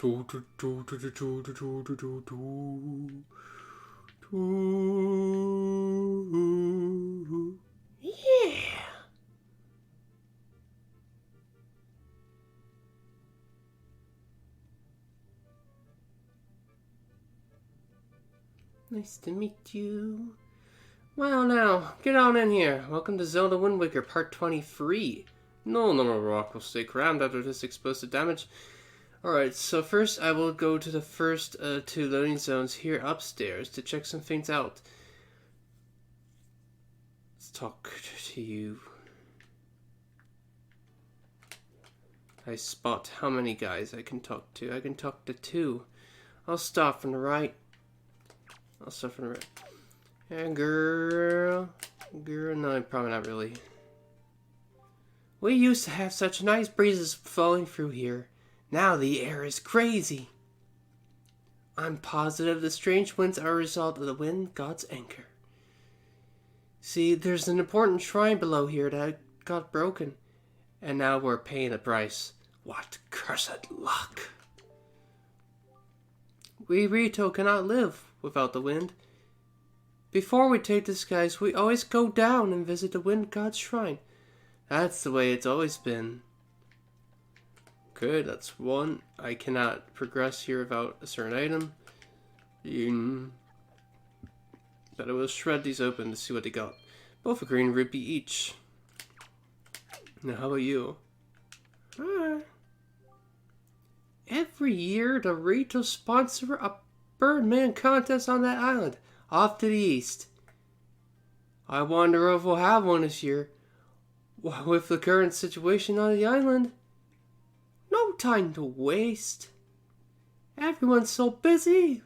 Yeah. Nice to meet you. Well, now, get on in here. Welcome to Zelda Wind Waker Part 23. No normal rock will stay crammed after this explosive damage. Alright, so first I will go to the first two loading zones here upstairs to check some things out. Let's talk to you. I spot how many guys I can talk to. I can talk to 2. I'll start from the right. And girl, no, probably not really. We used to have such nice breezes flowing through here. Now the air is crazy. I'm positive the strange winds are a result of the wind god's anger. See, there's an important shrine below here that got broken, and now we're paying the price. What cursed luck. We Rito cannot live without the wind. Before we take the skies, we always go down and visit the wind god's shrine. That's the way it's always been. Okay, that's one. I cannot progress here without a certain item. But I will shred these open to see what they got. Both a green rupee each. Now, how about you? Every year, the Rito sponsor a Birdman contest on that island, off to the east. I wonder if we'll have one this year. With the current situation on the island, no time to waste. Everyone's so busy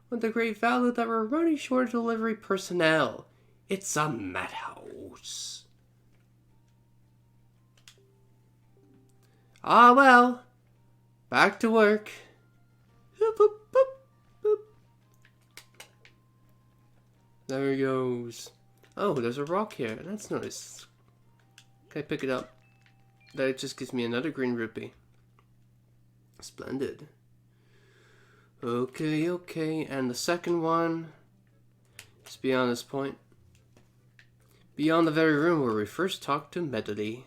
with the great value that we're running short of delivery personnel. It's a madhouse. Ah well, back to work. Boop, boop, boop, boop. There he goes. Oh, there's a rock here. That's nice. Can I pick it up? That just gives me another green rupee. Splendid. Okay. And the second one is beyond this point. Beyond the very room where we first talked to Medley.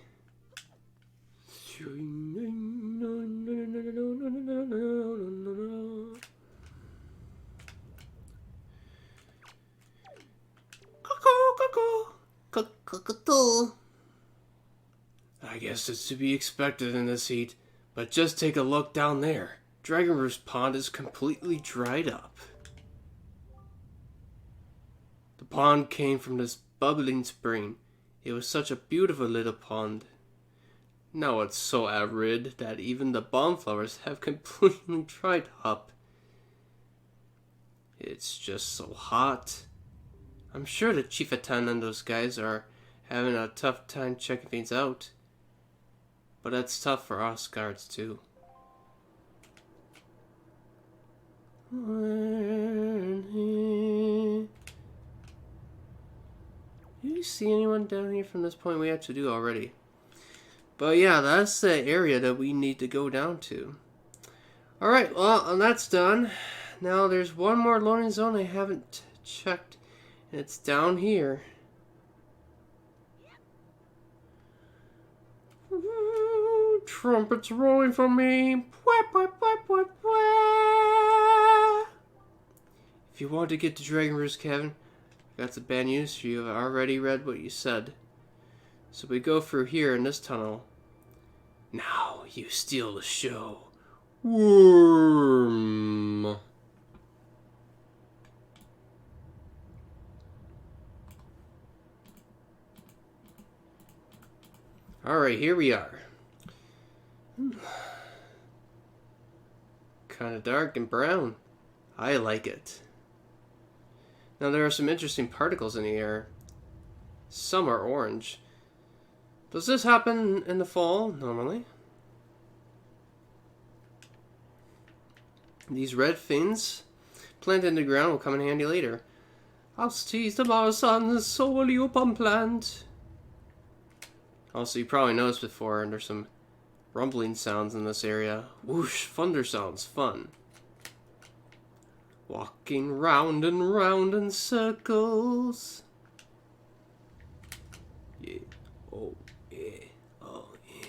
I guess it's to be expected in this heat, but just take a look down there. Dragon Roost Pond is completely dried up. The pond came from this bubbling spring. It was such a beautiful little pond. Now it's so arid that even the balm flowers have completely dried up. It's just so hot. I'm sure the Chieftain and those guys are having a tough time checking things out. But that's tough for us guards too. Do you see anyone down here from this point? We have to do already. But yeah, that's the area that we need to go down to. Alright, well, and that's done. Now there's one more loading zone I haven't checked. And it's down here. Trumpets rolling for me. If you want to get to Dragon Roost, Kevin, I got some bad news for you. I've already read what you said. So we go through here in this tunnel. Now you steal the show. Worm. Alright, here we are. Kind of dark and brown. I like it. Now there are some interesting particles in the air. Some are orange. Does this happen in the fall, normally? These red fins planted in the ground will come in handy later. I'll tease tomorrow's sun, so will you upon plant. Also, you probably noticed before, there's some rumbling sounds in this area. Whoosh, thunder sounds, fun. Walking round and round in circles. Yeah, oh yeah, oh yeah.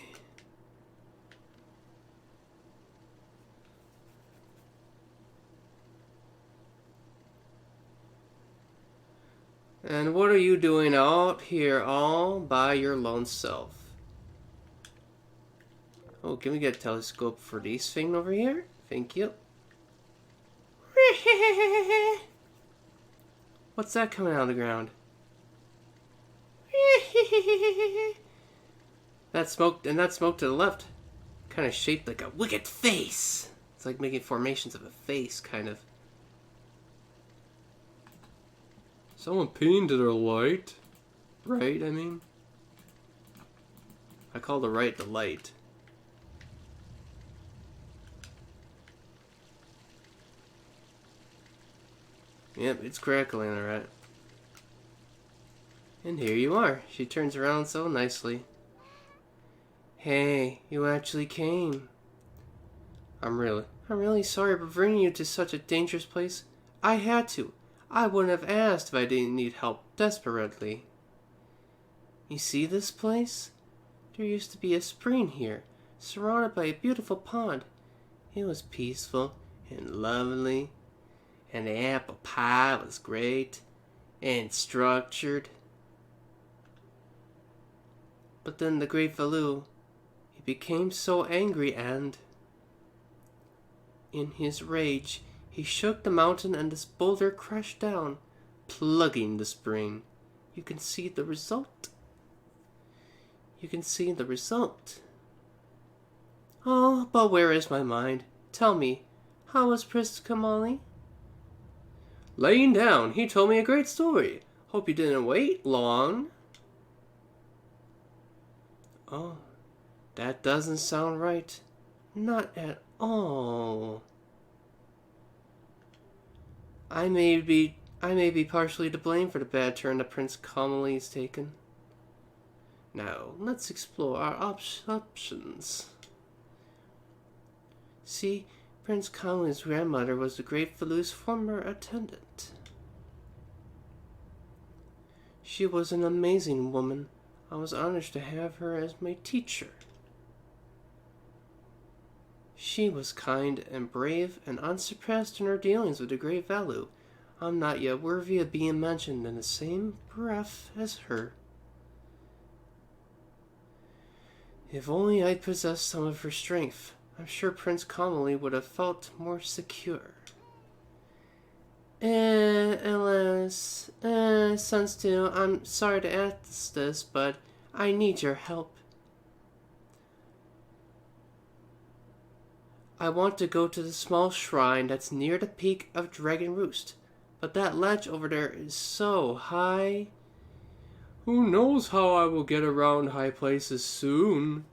And what are you doing out here all by your lone self? Oh, can we get a telescope for this thing over here? Thank you. What's that coming out of the ground? That smoke, and that smoke to the left, kind of shaped like a wicked face. It's like making formations of a face, kind of. Someone painted a light. Right, I mean. I call the right the light. Yep, it's crackling, alright. And here you are. She turns around so nicely. Hey, you actually came. I'm really sorry for bringing you to such a dangerous place. I had to. I wouldn't have asked if I didn't need help desperately. You see this place? There used to be a spring here, surrounded by a beautiful pond. It was peaceful and lovely, and the apple pie was great and structured. But then the great Valoo, he became so angry and, in his rage, he shook the mountain and this boulder crashed down, plugging the spring. You can see the result. You can see the result. Oh, but where is my mind? Tell me, how was Prince Kamali? Laying down, he told me a great story. Hope you didn't wait long. Oh, that doesn't sound right. Not at all. I may be partially to blame for the bad turn that Prince Kamali's taken. Now, let's explore our options. See, Prince Kamali's grandmother was the great Valoo's former attendant. She was an amazing woman. I was honored to have her as my teacher. She was kind and brave and unsurpassed in her dealings with the great Valoo. I'm not yet worthy of being mentioned in the same breath as her. If only I'd possessed some of her strength, I'm sure Prince Kamali would have felt more secure. Alas, Sunstew, I'm sorry to ask this, but I need your help. I want to go to the small shrine that's near the peak of Dragon Roost, but that ledge over there is so high. Who knows how I will get around high places soon?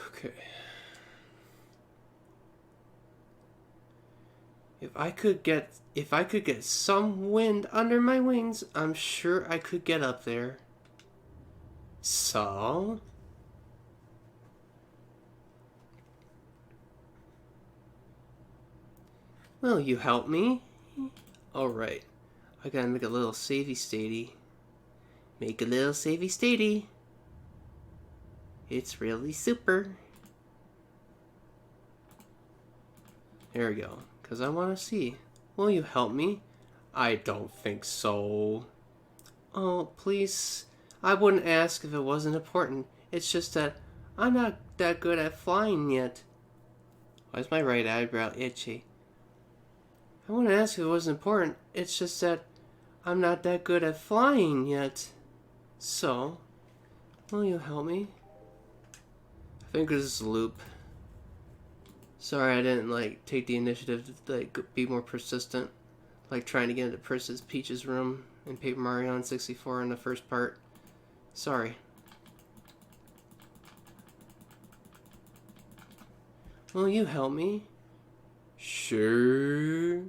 Okay. If I could get some wind under my wings, I'm sure I could get up there. So? Will you help me? Alright. I gotta make a little savey statey. Make a little savey statey. It's really super. There we go. Because I want to see. Will you help me? I don't think so. Oh, please. I wouldn't ask if it wasn't important. It's just that I'm not that good at flying yet. Why is my right eyebrow itchy? I wouldn't ask if it wasn't important. It's just that I'm not that good at flying yet. So, will you help me? I think this is a loop. Sorry, I didn't take the initiative to be more persistent, like trying to get into Princess Peach's room in Paper Mario on 64 in the first part. Sorry. Will you help me? Sure.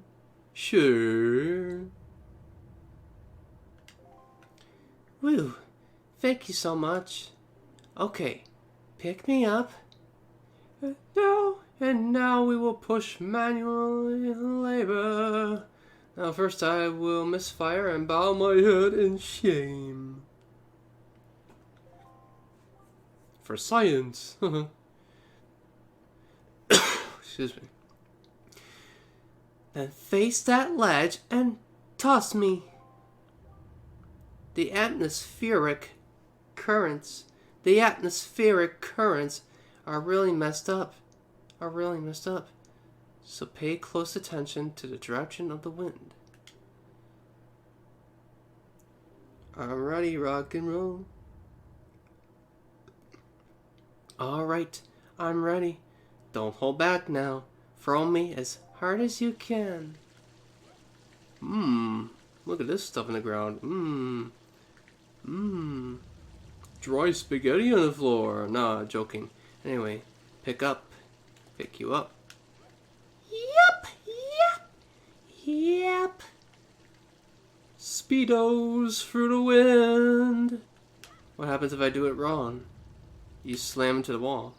Sure. Woo. Thank you so much. Okay. Pick me up. And now we will push manual labor. Now first I will misfire and bow my head in shame. For science. Excuse me. Then face that ledge and toss me. The atmospheric currents are really messed up. So pay close attention to the direction of the wind. I'm ready, rock and roll. Alright, I'm ready. Don't hold back now. Throw me as hard as you can. Look at this stuff in the ground. Dry spaghetti on the floor. Nah, joking. Anyway, pick you up. Yep. Speedos through the wind. What happens if I do it wrong? You slam into the wall.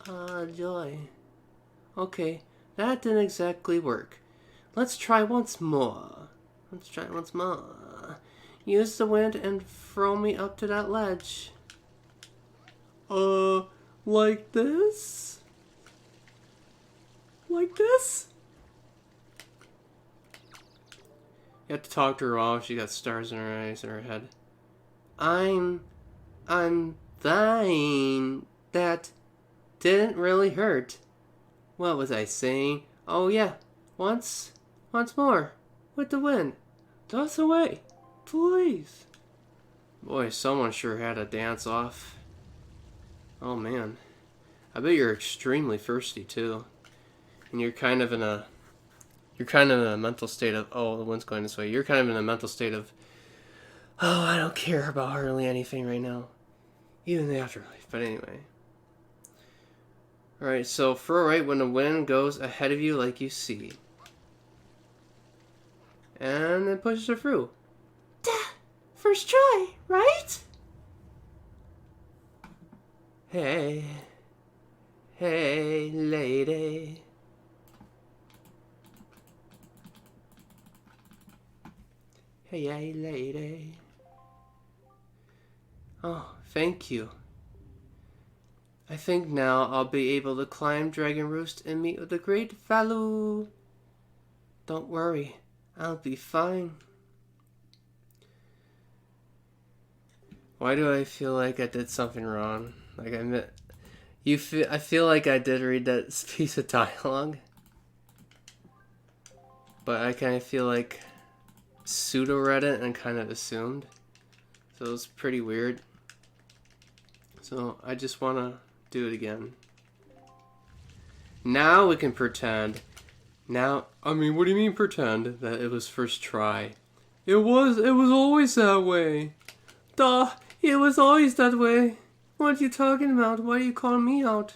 Ah, joy. Okay, that didn't exactly work. Let's try once more. Use the wind and throw me up to that ledge. Like this? Like this? You have to talk to her off. She got stars in her eyes and her head. I'm fine. That didn't really hurt. What was I saying? Oh yeah, once more, with the wind. Toss away, please. Boy, someone sure had a dance off. Oh man, I bet you're extremely thirsty too, and you're kind of in a mental state of, oh, the wind's going this way. You're kind of in a mental state of, oh, I don't care about hardly anything right now, even the afterlife. But anyway. Alright, so throw right when the wind goes ahead of you like you see. And then pushes her through. First try, right? Hey lady. Hey lady. Oh, thank you. I think now I'll be able to climb Dragon Roost and meet with the great Falu. Don't worry, I'll be fine. Why do I feel like I did something wrong? Like I feel like I did read that piece of dialogue, but I kind of feel like pseudo read it and kind of assumed. So it was pretty weird. So I just want to do it again. Now we can pretend. Now, I mean, what do you mean pretend that it was first try? It was always that way. Duh, it was always that way. What are you talking about? Why are you calling me out?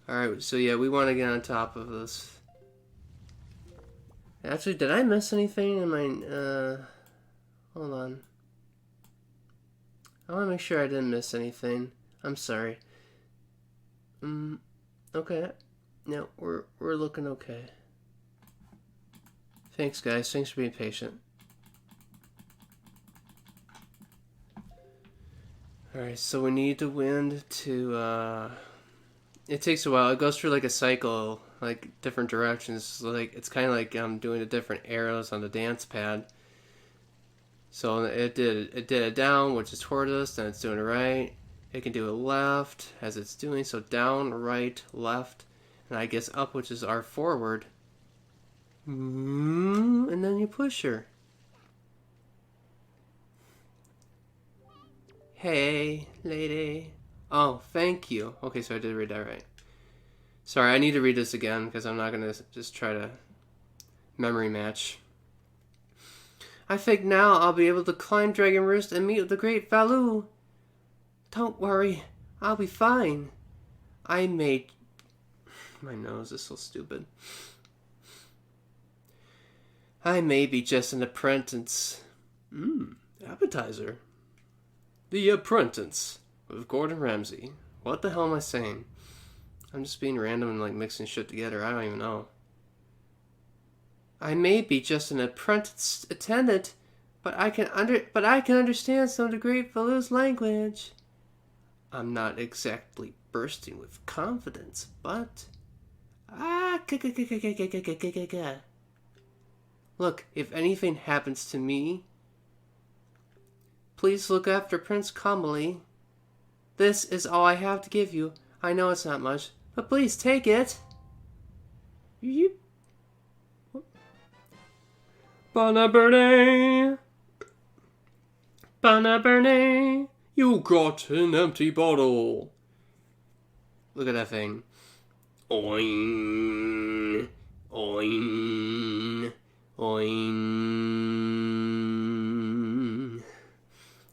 Alright, so yeah, we want to get on top of this. Actually, did I miss anything in my, hold on. I want to make sure I didn't miss anything. I'm sorry. Okay. No, we're looking okay. Thanks, guys. Thanks for being patient. Alright, so we need the wind to, it takes a while. It goes through like a cycle, like different directions. Like it's kind of like doing the different arrows on the dance pad. So it did it down, which is toward us, then it's doing it right. It can do it left as it's doing, so down, right, left, and I guess up, which is our forward. And then you push her. Hey, lady. Oh, thank you. Okay, so I did read that right. Sorry, I need to read this again because I'm not going to just try to memory match. I think now I'll be able to climb Dragon Roost and meet with the great Falu. Don't worry, I'll be fine. I may... My nose is so stupid. I may be just an apprentice. Appetizer. The Apprentice with Gordon Ramsay. What the hell am I saying? I'm just being random and like mixing shit together. I don't even know. I may be just an apprentice attendant, but I can understand some of the great fellow's language. I'm not exactly bursting with confidence, but look, if anything happens to me, please look after Prince Kamali. This is all I have to give you. I know it's not much, but please take it. Banaberne! Banaberne! You got an empty bottle. Look at that thing. Oing! Oing! Oing!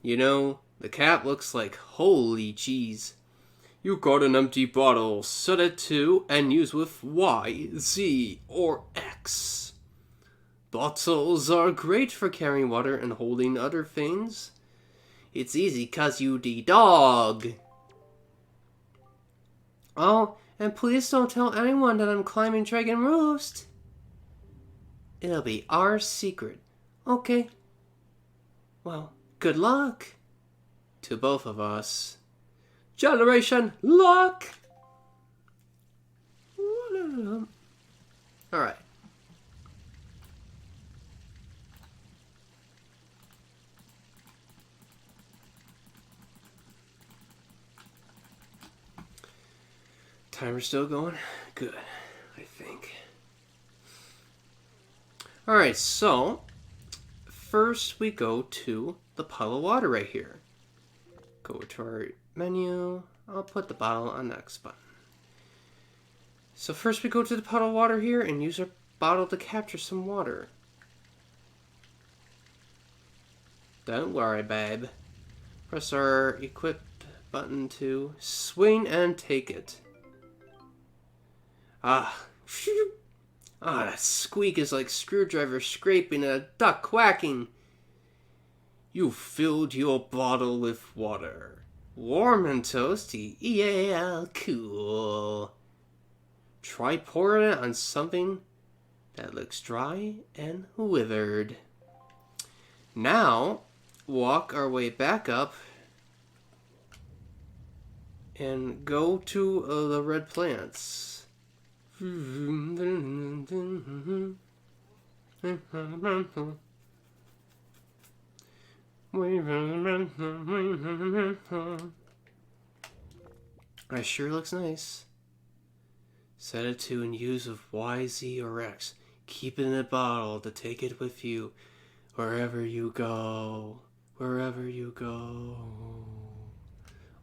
You know, the cat looks like holy cheese. You got an empty bottle. Set it to and use with Y, Z, or X. Bottles are great for carrying water and holding other things. It's easy 'cause you the dog. Oh, and please don't tell anyone that I'm climbing Dragon Roost. It'll be our secret. Okay. Well, good luck. To both of us. Generation Luck! Alright. Timer's still going? Good, I think. Alright, so first we go to the puddle of water right here. Go to our menu. I'll put the bottle on the next button. So first we go to the puddle of water here and use our bottle to capture some water. Don't worry, babe. Press our equip button to swing and take it. That squeak is like screwdriver scraping and a duck quacking. You filled your bottle with water. Warm and toasty. Yeah, cool. Try pouring it on something that looks dry and withered. Now, walk our way back up and go to the red plants. That sure looks nice. Set it to and use of Y, Z, or X. Keep it in a bottle to take it with you wherever you go. Wherever you go.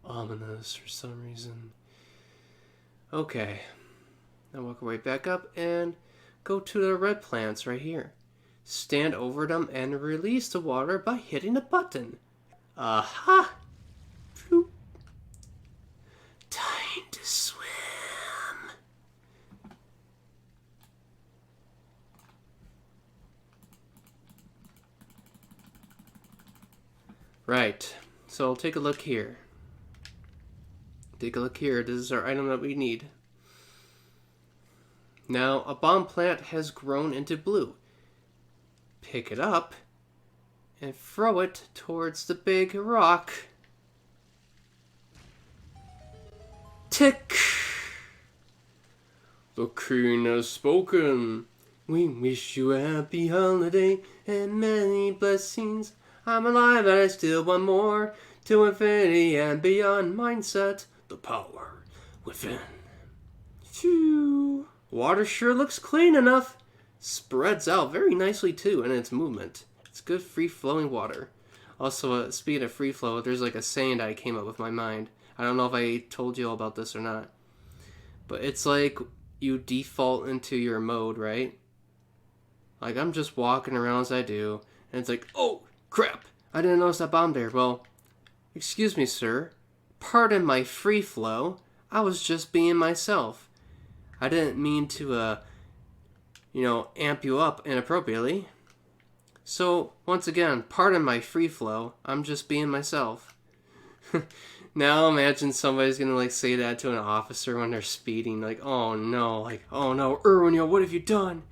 Ominous for some reason. Okay. Now walk our way back up and go to the red plants right here. Stand over them and release the water by hitting a button. Aha! Time to swim. Right, so take a look here. Take a look here. This is our item that we need. Now, a bomb plant has grown into blue. Pick it up and throw it towards the big rock. Tick! The king has spoken. We wish you a happy holiday and many blessings. I'm alive and I still want more. To infinity and beyond mindset. The power within. Phew. Water sure looks clean enough. Spreads out very nicely too in its movement. It's good free-flowing water. Also, speaking of free flow, there's like a saying that I came up with my mind. I don't know if I told you all about this or not. But it's like you default into your mode, right? Like I'm just walking around as I do. And it's like, oh, crap. I didn't notice that bomb there. Well, excuse me, sir. Pardon my free flow. I was just being myself. I didn't mean to, amp you up inappropriately. So, once again, pardon my free flow. I'm just being myself. Now imagine somebody's gonna say that to an officer when they're speeding. Oh no, Erwin, what have you done?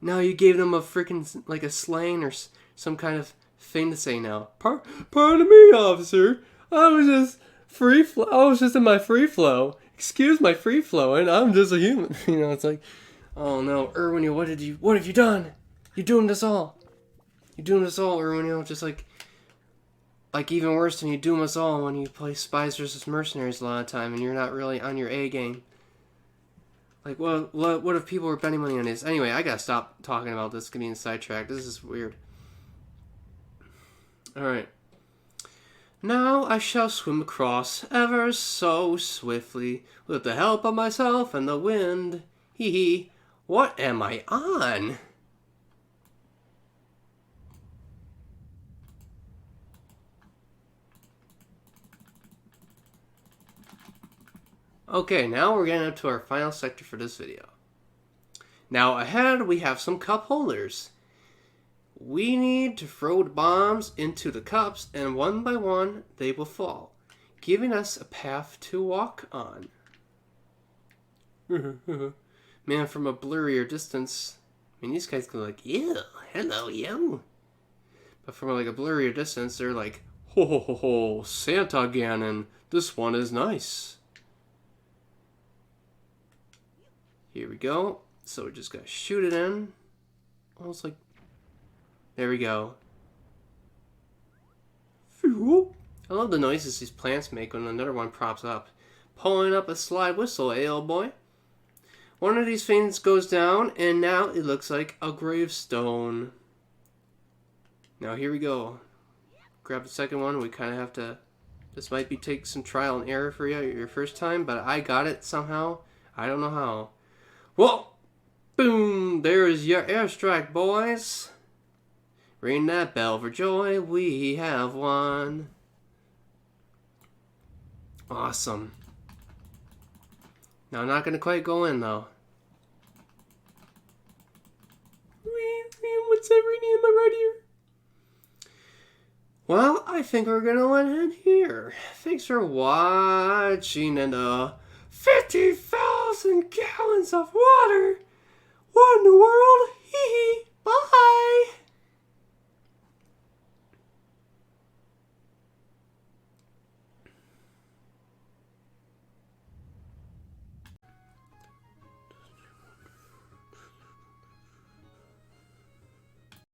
Now you gave them a freaking, a slang or some kind of thing to say now. Pardon me, officer. I was just I was just in my free flow. Excuse my free flow, and I'm just a human. It's oh no, Erwin, what have you done? You're doing this all. You're doing this all, Erwin, just like even worse than you doom us all when you play Spies vs. Mercenaries a lot of time and you're not really on your A game. What if people were betting money on this? Anyway, I gotta stop talking about this getting sidetracked. This is weird. Alright. Now I shall swim across ever so swiftly with the help of myself and the wind. Hee hee. What am I on? Okay, now we're getting up to our final sector for this video. Now ahead we have some cup holders. We need to throw the bombs into the cups and one by one they will fall, giving us a path to walk on. Man, from a blurrier distance, these guys go ew, hello, you. But from a blurrier distance, they're ho ho ho ho, Santa Ganon, this one is nice. Here we go. So we just gotta shoot it in. Almost there we go. I love the noises these plants make when another one props up. Pulling up a slide whistle, eh, old boy? One of these things goes down, and now it looks like a gravestone. Now here we go. Grab the second one. We kind of have to... This might take some trial and error for you your first time, but I got it somehow. I don't know how. Whoa! Boom! There is your airstrike, boys. Ring that bell for joy. We have won. Awesome. Now I'm not going to quite go in, though. What's that reading in my right ear? Well, I think we're going to end here. Thanks for watching, and 50,000 gallons of water